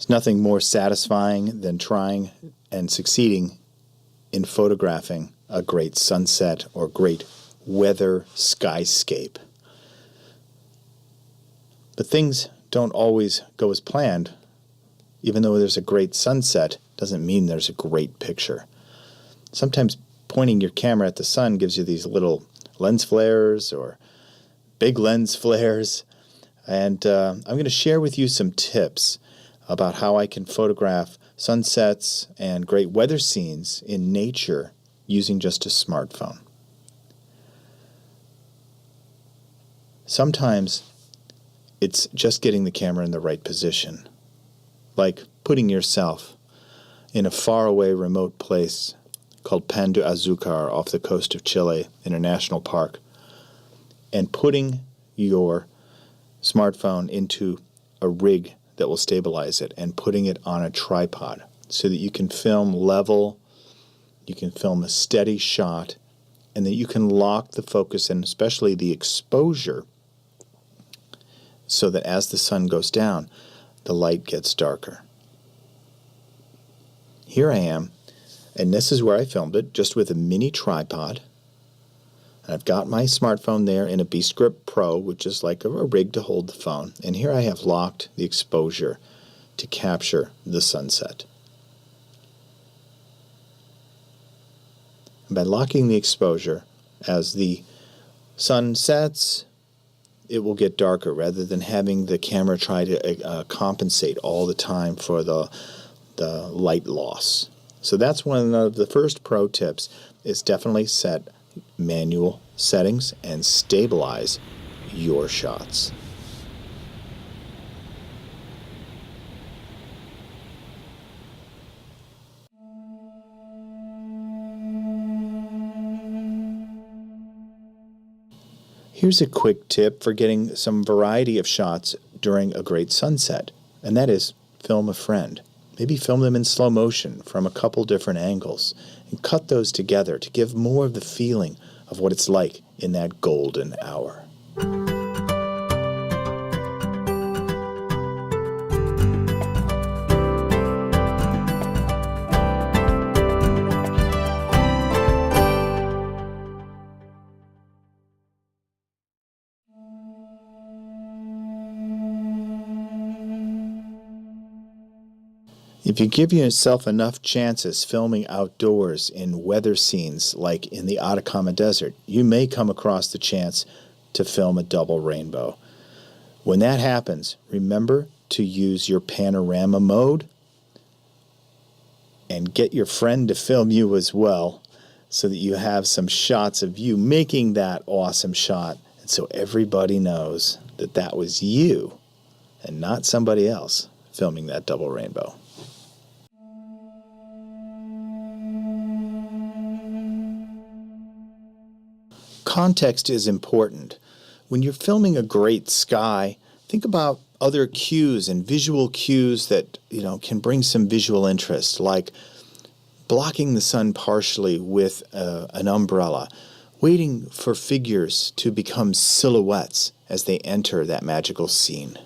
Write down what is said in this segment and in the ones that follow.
There's nothing more satisfying than trying and succeeding in photographing a great sunset or great weather skyscape. But things don't always go as planned. Even though there's a great sunset, doesn't mean there's a great picture. Sometimes pointing your camera at the sun gives you these little lens flares or big lens flares. And I'm going to share with you some tips about how I can photograph sunsets and great weather scenes in nature using just a smartphone. Sometimes it's just getting the camera in the right position, like putting yourself in a faraway remote place called Pan de Azucar off the coast of Chile in a national park, and putting your smartphone into a rig that will stabilize it and putting it on a tripod so that you can film level, you can film a steady shot, and that you can lock the focus and especially the exposure so that as the sun goes down, the light gets darker. Here I am, and this is where I filmed it, just with a mini tripod. And I've got my smartphone there in a Beast Grip Pro, which is like a rig to hold the phone. And here I have locked the exposure to capture the sunset. And by locking the exposure, as the sun sets, it will get darker rather than having the camera try to compensate all the time for the light loss. So that's one of the first pro tips, is definitely set manual settings and stabilize your shots. Here's a quick tip for getting some variety of shots during a great sunset, and that is film a friend. Maybe film them in slow motion from a couple different angles and cut those together to give more of the feeling of what it's like in that golden hour. If you give yourself enough chances filming outdoors in weather scenes like in the Atacama Desert, you may come across the chance to film a double rainbow. When that happens, remember to use your panorama mode and get your friend to film you as well so that you have some shots of you making that awesome shot, and so everybody knows that that was you and not somebody else filming that double rainbow. Context is important. When you're filming a great sky, think about other cues and visual cues that can bring some visual interest, like blocking the sun partially with an umbrella, waiting for figures to become silhouettes as they enter that magical scene.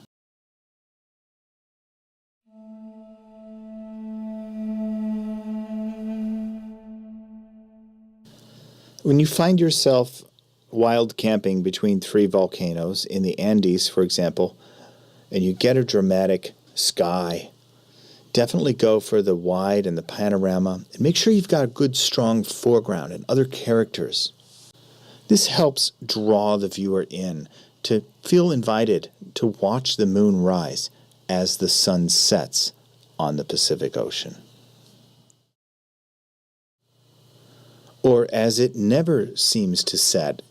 When you find yourself wild camping between three volcanoes in the Andes, for example, and you get a dramatic sky, definitely go for the wide and the panorama, and make sure you've got a good strong foreground and other characters. This helps draw the viewer in to feel invited to watch the moon rise as the sun sets on the Pacific Ocean. Or as it never seems to set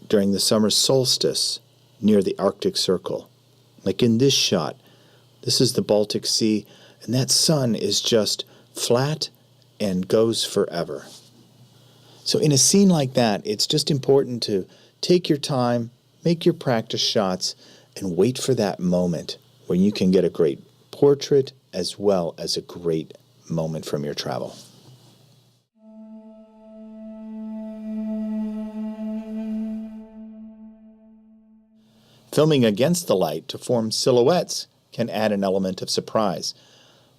during the summer solstice near the Arctic Circle. Like in this shot, this is the Baltic Sea, and that sun is just flat and goes forever. So in a scene like that, it's just important to take your time, make your practice shots, and wait for that moment when you can get a great portrait as well as a great moment from your travel. Filming against the light to form silhouettes can add an element of surprise.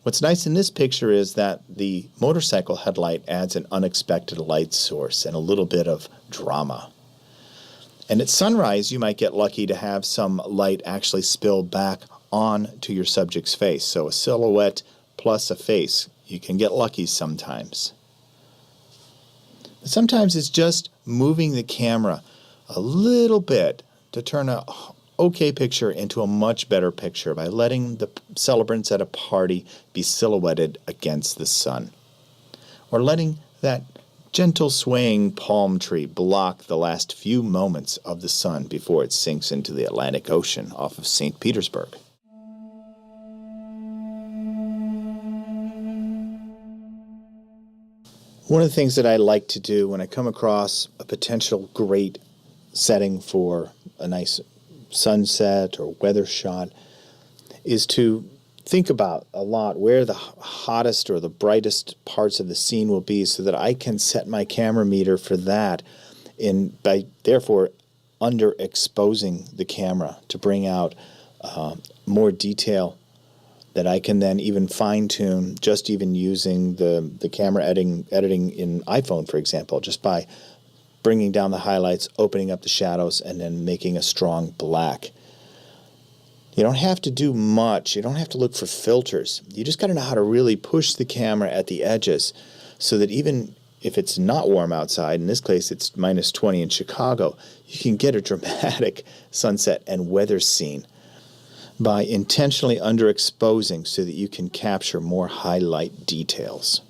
What's nice in this picture is that the motorcycle headlight adds an unexpected light source and a little bit of drama. And at sunrise, you might get lucky to have some light actually spill back onto your subject's face. So a silhouette plus a face. You can get lucky sometimes. But sometimes it's just moving the camera a little bit to turn a okay picture into a much better picture by letting the celebrants at a party be silhouetted against the sun. Or letting that gentle swaying palm tree block the last few moments of the sun before it sinks into the Atlantic Ocean off of St. Petersburg. One of the things that I like to do when I come across a potential great setting for a nice sunset or weather shot is to think about a lot where the hottest or the brightest parts of the scene will be so that I can set my camera meter for that by therefore underexposing the camera to bring out more detail that I can then even fine-tune just even using the camera editing in iPhone, for example, just by bringing down the highlights, opening up the shadows, and then making a strong black. You don't have to do much. You don't have to look for filters. You just got to know how to really push the camera at the edges so that even if it's not warm outside, in this case it's minus 20 in Chicago, you can get a dramatic sunset and weather scene by intentionally underexposing so that you can capture more highlight details.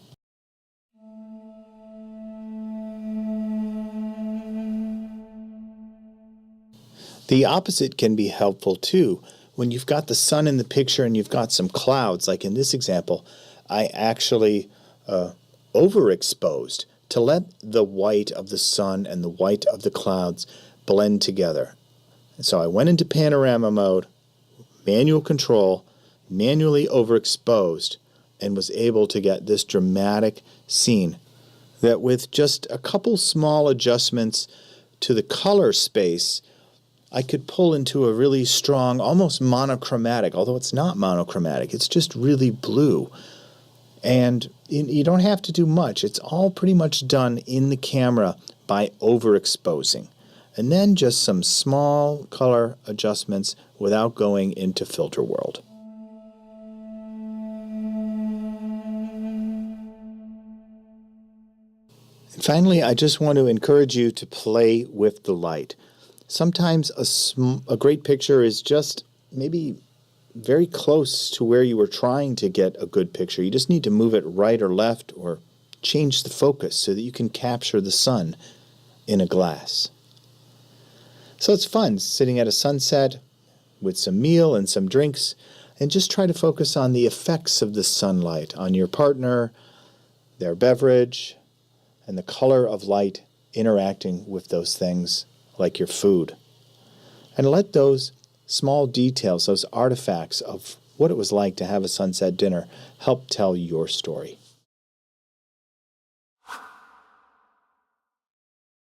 The opposite can be helpful too. When you've got the sun in the picture and you've got some clouds, like in this example, I actually overexposed to let the white of the sun and the white of the clouds blend together. And so I went into panorama mode, manual control, manually overexposed, and was able to get this dramatic scene that with just a couple small adjustments to the color space, I could pull into a really strong, almost monochromatic, although it's not monochromatic, it's just really blue. And you don't have to do much. It's all pretty much done in the camera by overexposing. And then just some small color adjustments without going into filter world. And finally, I just want to encourage you to play with the light. Sometimes a great picture is just maybe very close to where you were trying to get a good picture. You just need to move it right or left or change the focus so that you can capture the sun in a glass. So it's fun sitting at a sunset with some meal and some drinks and just try to focus on the effects of the sunlight on your partner, their beverage, and the color of light interacting with those things like your food. And let those small details, those artifacts of what it was like to have a sunset dinner help tell your story.